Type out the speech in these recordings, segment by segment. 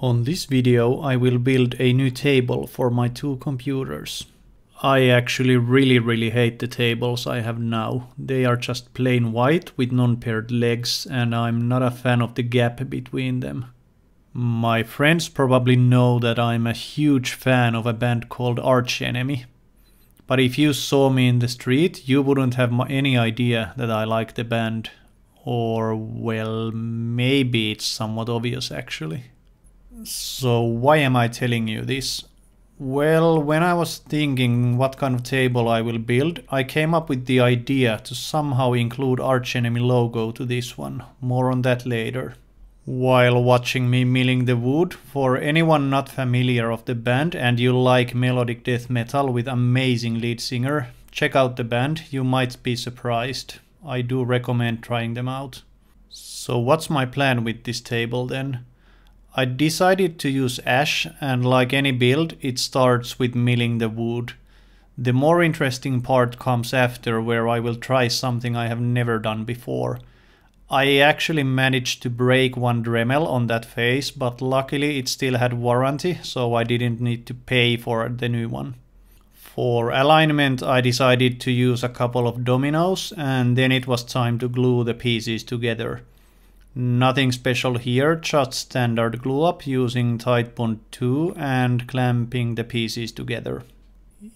On this video I will build a new table for my two computers. I actually really hate the tables I have now. They are just plain white with non-paired legs and I'm not a fan of the gap between them. My friends probably know that I'm a huge fan of a band called Arch Enemy. But if you saw me in the street, you wouldn't have any idea that I like the band. Or, well, maybe it's somewhat obvious actually. So why am I telling you this? Well, when I was thinking what kind of table I will build, I came up with the idea to somehow include Arch Enemy logo to this one. More on that later. While watching me milling the wood, for anyone not familiar of the band and you like melodic death metal with amazing lead singer, check out the band, you might be surprised. I do recommend trying them out. So what's my plan with this table then? I decided to use ash, and like any build, it starts with milling the wood. The more interesting part comes after, where I will try something I have never done before. I actually managed to break one Dremel on that face, but luckily it still had warranty, so I didn't need to pay for the new one. For alignment I decided to use a couple of dominoes, and then it was time to glue the pieces together. Nothing special here, just standard glue up using Titebond 2 and clamping the pieces together.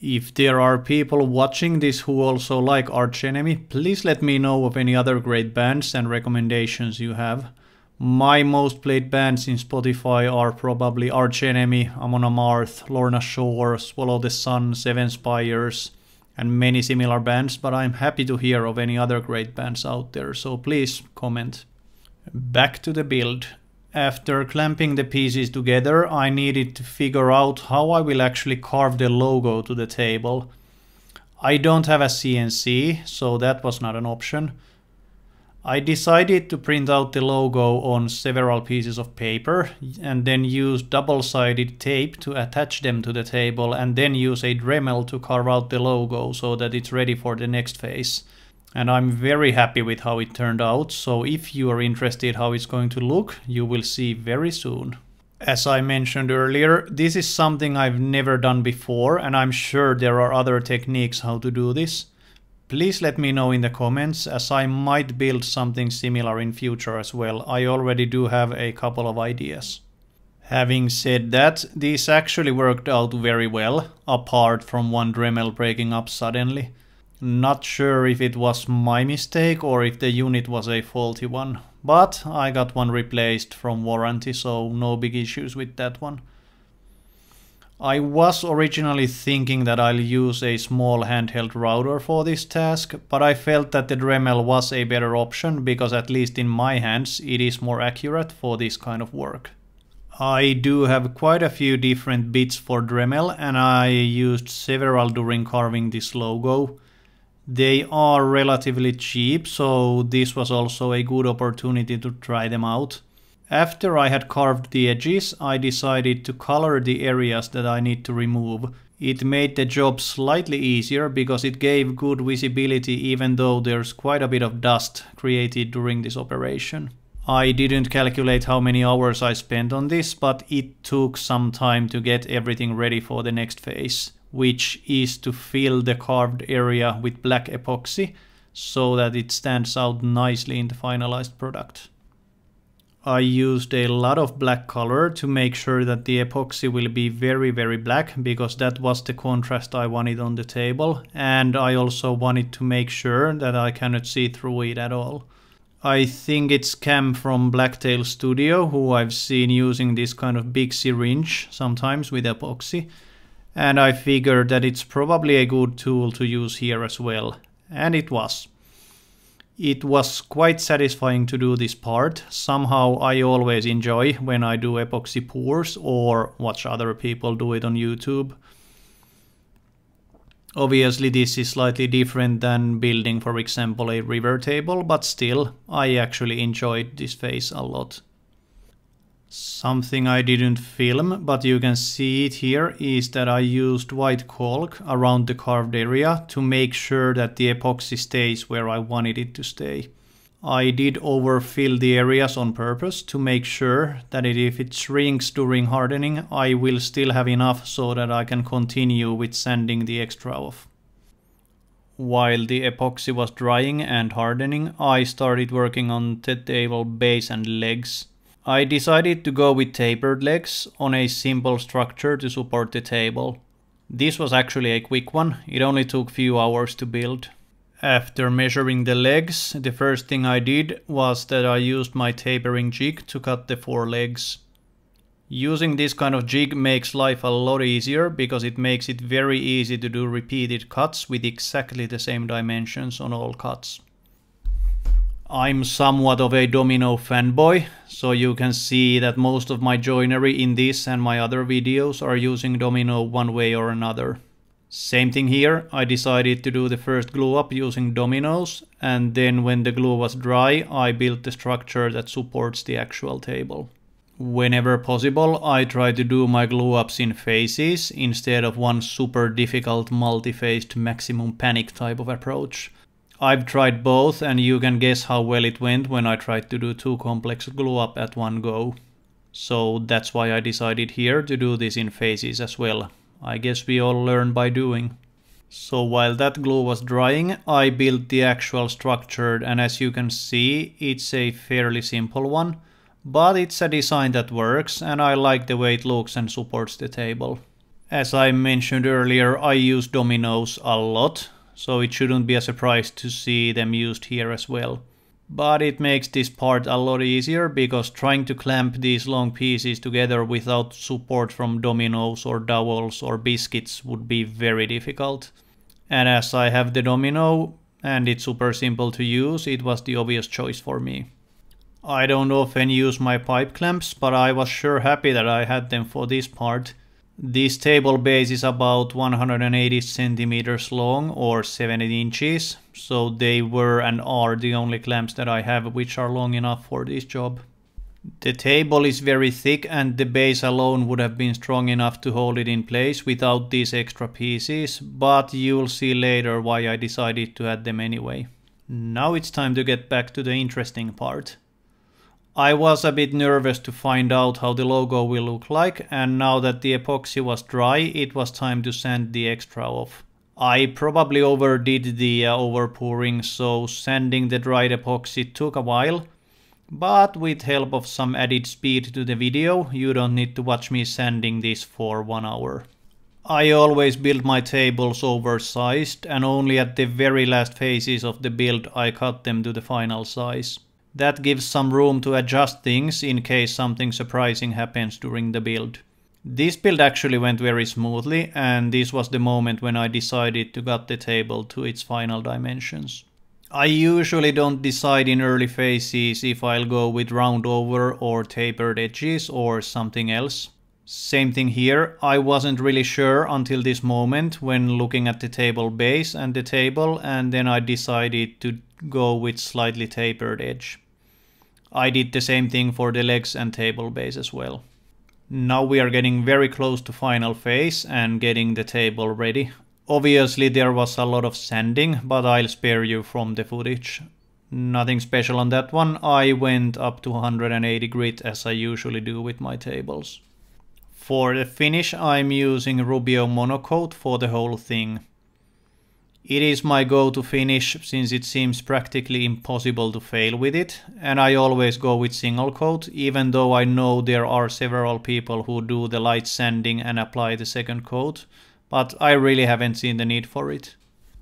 If there are people watching this who also like Arch Enemy, please let me know of any other great bands and recommendations you have. My most played bands in Spotify are probably Arch Enemy, Amon Amarth, Lorna Shore, Swallow the Sun, Seven Spires, and many similar bands, but I'm happy to hear of any other great bands out there, so please comment. Back to the build. After clamping the pieces together, I needed to figure out how I will actually carve the logo to the table. I don't have a CNC, so that was not an option. I decided to print out the logo on several pieces of paper and then use double-sided tape to attach them to the table and then use a Dremel to carve out the logo so that it's ready for the next phase. And I'm very happy with how it turned out, so if you are interested how it's going to look, you will see very soon. As I mentioned earlier, this is something I've never done before, and I'm sure there are other techniques how to do this. Please let me know in the comments, as I might build something similar in future as well. I already do have a couple of ideas. Having said that, this actually worked out very well, apart from one Dremel breaking up suddenly. Not sure if it was my mistake or if the unit was a faulty one, but I got one replaced from warranty, so no big issues with that one. I was originally thinking that I'll use a small handheld router for this task, but I felt that the Dremel was a better option because at least in my hands it is more accurate for this kind of work. I do have quite a few different bits for Dremel and I used several during carving this logo. They are relatively cheap, so this was also a good opportunity to try them out. After I had carved the edges, I decided to color the areas that I need to remove. It made the job slightly easier because it gave good visibility even though there's quite a bit of dust created during this operation. I didn't calculate how many hours I spent on this, but it took some time to get everything ready for the next phase, which is to fill the carved area with black epoxy so that it stands out nicely in the finalized product. I used a lot of black color to make sure that the epoxy will be very black, because that was the contrast I wanted on the table, and I also wanted to make sure that I cannot see through it at all. I think it's Cam from Blacktail Studio who I've seen using this kind of big syringe sometimes with epoxy. And I figured that it's probably a good tool to use here as well. And it was. It was quite satisfying to do this part. Somehow I always enjoy when I do epoxy pours or watch other people do it on YouTube. Obviously this is slightly different than building, for example, a river table, but still, I actually enjoyed this phase a lot. Something I didn't film, but you can see it here, is that I used white caulk around the carved area to make sure that the epoxy stays where I wanted it to stay. I did overfill the areas on purpose to make sure that if it shrinks during hardening, I will still have enough so that I can continue with sanding the extra off. While the epoxy was drying and hardening, I started working on the table base and legs. I decided to go with tapered legs on a simple structure to support the table. This was actually a quick one, it only took few hours to build. After measuring the legs, the first thing I did was that I used my tapering jig to cut the 4 legs. Using this kind of jig makes life a lot easier because it makes it very easy to do repeated cuts with exactly the same dimensions on all cuts. I'm somewhat of a domino fanboy, so you can see that most of my joinery in this and my other videos are using domino one way or another. Same thing here, I decided to do the first glue up using dominoes, and then when the glue was dry, I built the structure that supports the actual table. Whenever possible, I try to do my glue ups in phases instead of one super difficult multi-phased maximum panic type of approach. I've tried both and you can guess how well it went when I tried to do 2 complex glue up at one go. So that's why I decided here to do this in phases as well. I guess we all learn by doing. So while that glue was drying, I built the actual structure, and as you can see, it's a fairly simple one. But it's a design that works and I like the way it looks and supports the table. As I mentioned earlier, I use dominoes a lot, so it shouldn't be a surprise to see them used here as well. But it makes this part a lot easier because trying to clamp these long pieces together without support from dominoes or dowels or biscuits would be very difficult. And as I have the domino and it's super simple to use, it was the obvious choice for me. I don't often use my pipe clamps, but I was sure happy that I had them for this part. This table base is about 180 centimeters long or 70 inches, so they were and are the only clamps that I have which are long enough for this job. The table is very thick and the base alone would have been strong enough to hold it in place without these extra pieces, but you'll see later why I decided to add them anyway. Now it's time to get back to the interesting part. I was a bit nervous to find out how the logo will look like, and now that the epoxy was dry, it was time to sand the extra off. I probably overdid the overpouring, so sanding the dried epoxy took a while, but with help of some added speed to the video, you don't need to watch me sanding this for 1 hour. I always build my tables oversized, and only at the very last phases of the build I cut them to the final size. That gives some room to adjust things in case something surprising happens during the build. This build actually went very smoothly, and this was the moment when I decided to cut the table to its final dimensions. I usually don't decide in early phases if I'll go with round over or tapered edges or something else. Same thing here, I wasn't really sure until this moment when looking at the table base and the table, and then I decided to go with slightly tapered edge. I did the same thing for the legs and table base as well. Now we are getting very close to final phase and getting the table ready. Obviously there was a lot of sanding, but I'll spare you from the footage. Nothing special on that one, I went up to 180 grit as I usually do with my tables. For the finish I'm using Rubio monocoat for the whole thing. It is my go-to finish since it seems practically impossible to fail with it, and I always go with single coat, even though I know there are several people who do the light sanding and apply the second coat, but I really haven't seen the need for it.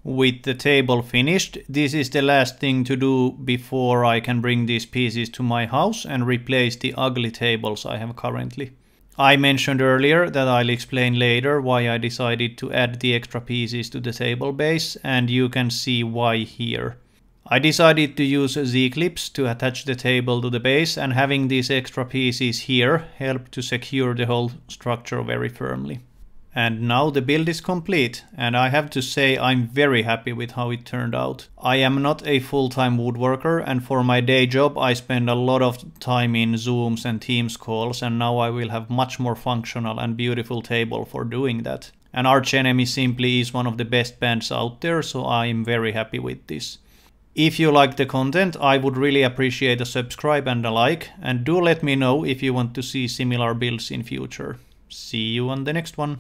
With the table finished, this is the last thing to do before I can bring these pieces to my house and replace the ugly tables I have currently. I mentioned earlier that I'll explain later why I decided to add the extra pieces to the table base, and you can see why here. I decided to use Z-clips to attach the table to the base, and having these extra pieces here helped to secure the whole structure very firmly. And now the build is complete, and I have to say I'm very happy with how it turned out. I am not a full-time woodworker, and for my day job I spend a lot of time in Zooms and Teams calls, and now I will have much more functional and beautiful table for doing that. And Arch Enemy simply is one of the best bands out there, so I am very happy with this. If you like the content, I would really appreciate a subscribe and a like, and do let me know if you want to see similar builds in future. See you on the next one.